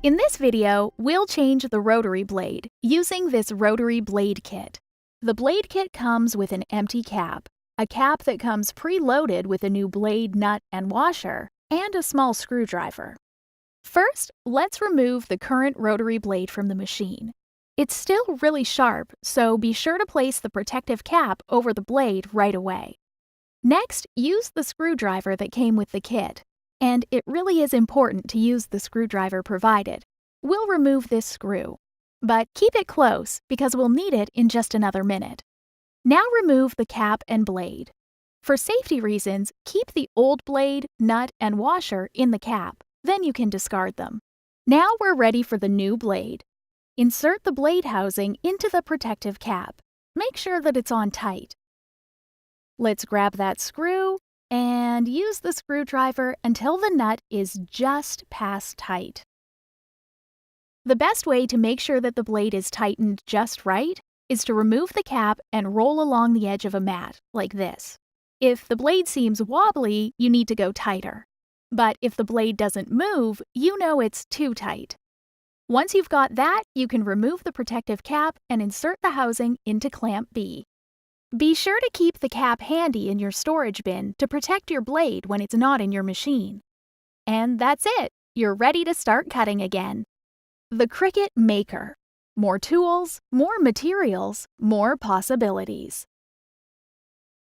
In this video, we'll change the rotary blade using this rotary blade kit. The blade kit comes with an empty cap, a cap that comes preloaded with a new blade, nut, and washer, and a small screwdriver. First, let's remove the current rotary blade from the machine. It's still really sharp, so be sure to place the protective cap over the blade right away. Next, use the screwdriver that came with the kit. And it really is important to use the screwdriver provided. We'll remove this screw, but keep it close because we'll need it in just another minute. Now remove the cap and blade. For safety reasons, keep the old blade, nut, and washer in the cap, then you can discard them. Now we're ready for the new blade. Insert the blade housing into the protective cap. Make sure that it's on tight. Let's grab that screw and use the screwdriver until the nut is just past tight. The best way to make sure that the blade is tightened just right is to remove the cap and roll along the edge of a mat, like this. If the blade seems wobbly, you need to go tighter. But if the blade doesn't move, you know it's too tight. Once you've got that, you can remove the protective cap and insert the housing into clamp B. Be sure to keep the cap handy in your storage bin to protect your blade when it's not in your machine. And that's it! You're ready to start cutting again. The Cricut Maker. More tools, more materials, more possibilities.